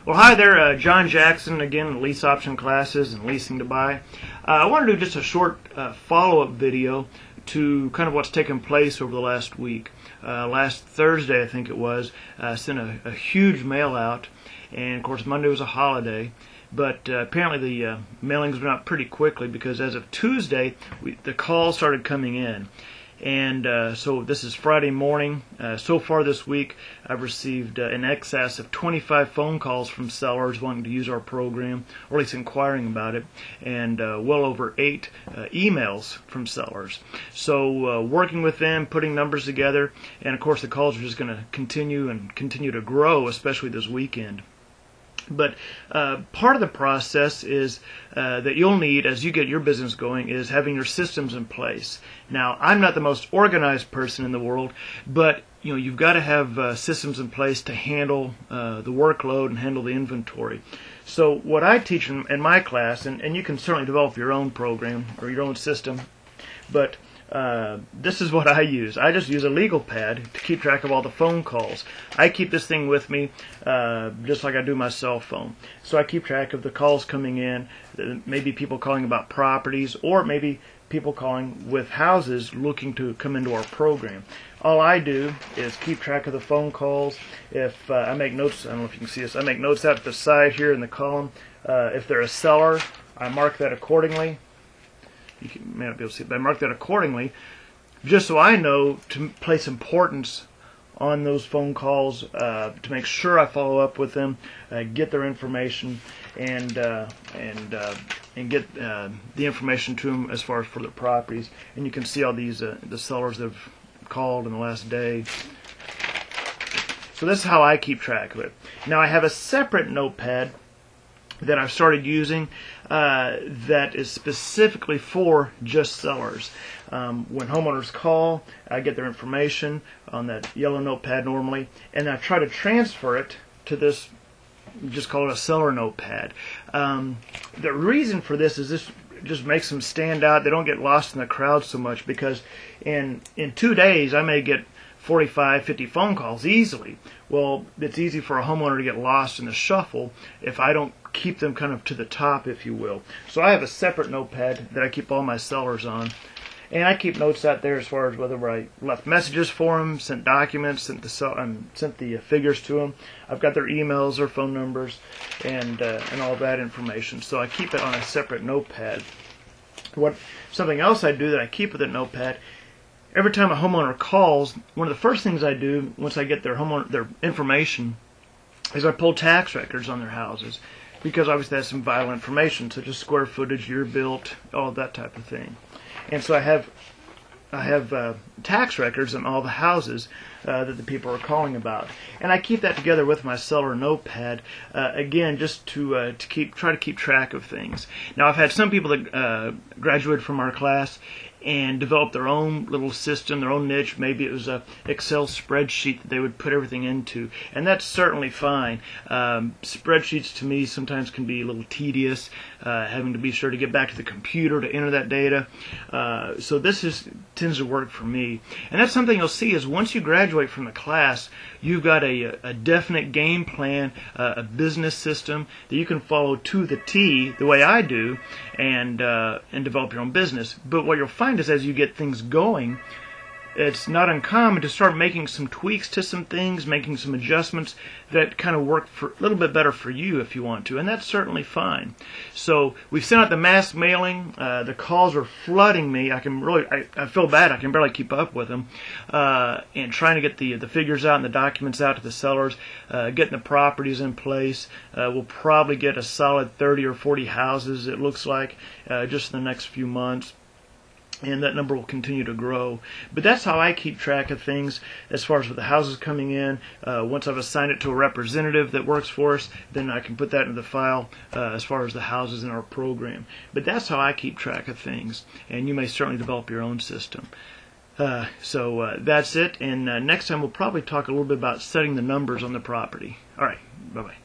Well, hi there, John Jackson again, lease option classes and leasing to buy. I want to do just a short follow-up video to kind of what's taken place over the last week. Last Thursday, I think it was, sent a huge mail out, and of course Monday was a holiday. But apparently the mailings went out pretty quickly because as of Tuesday, the calls started coming in. And so this is Friday morning. So far this week, I've received in excess of 25 phone calls from sellers wanting to use our program, or at least inquiring about it, and well over 8 emails from sellers. So working with them, putting numbers together, and of course the calls are just going to continue to grow, especially this weekend. But part of the process is that you'll need, as you get your business going, is having your systems in place. Now, I'm not the most organized person in the world, but you've got to have systems in place to handle the workload and handle the inventory. So what I teach in my class, and you can certainly develop your own program or your own system, but this is what I use. I just use a legal pad to keep track of all the phone calls. I keep this thing with me just like I do my cell phone. So I keep track of the calls coming in, maybe people calling about properties, or maybe people calling with houses looking to come into our program. All I do is keep track of the phone calls. If I make notes, I don't know if you can see this, I make notes out at the side here in the column. If they're a seller, I mark that accordingly. You may not be able to see it, but I mark that accordingly, just so I know to place importance on those phone calls, to make sure I follow up with them, get their information, and get the information to them as far as for their properties. And you can see all these the sellers that have called in the last day. So this is how I keep track of it. Now I have a separate notepad that I've started using that is specifically for just sellers. When homeowners call, I get their information on that yellow notepad normally, and I try to transfer it to this, just call it a seller notepad. The reason for this is this just makes them stand out. They don't get lost in the crowd so much, because in 2 days I may get 45, 50 phone calls easily. Well, it's easy for a homeowner to get lost in the shuffle if I don't keep them kind of to the top, if you will. So I have a separate notepad that I keep all my sellers on. And I keep notes out there as far as whether I left messages for them, sent documents, sent the figures to them. I've got their emails, their phone numbers, and all that information. So I keep it on a separate notepad. Something else I do that I keep with a notepad, every time a homeowner calls, one of the first things I do once I get their information is I pull tax records on their houses, because obviously that's some vital information, such as square footage, year built, all of that type of thing. And so I have tax records on all the houses that the people are calling about, and I keep that together with my seller notepad, again, just to try to keep track of things. Now, I've had some people that graduated from our class and developed their own little system, their own niche. Maybe it was a Excel spreadsheet that they would put everything into, and that's certainly fine. Spreadsheets to me sometimes can be a little tedious, having to be sure to get back to the computer to enter that data. So this tends to work for me, and that's something you'll see is once you graduate from the class, you've got a definite game plan, a business system that you can follow to the T, the way I do, and develop your own business. But what you'll find is as you get things going, it's not uncommon to start making some tweaks to some things, making some adjustments that kind of work for a little bit better for you if you want to, and that's certainly fine. So we've sent out the mass mailing. The calls are flooding me. I feel bad. I can barely keep up with them, and trying to get the figures out and the documents out to the sellers, getting the properties in place. We'll probably get a solid 30 or 40 houses, it looks like, just in the next few months. And that number will continue to grow. But that's how I keep track of things as far as with the houses coming in. Once I've assigned it to a representative that works for us, then I can put that into the file as far as the houses in our program. But that's how I keep track of things. And you may certainly develop your own system. So that's it. And next time we'll probably talk a little bit about setting the numbers on the property. All right. Bye-bye.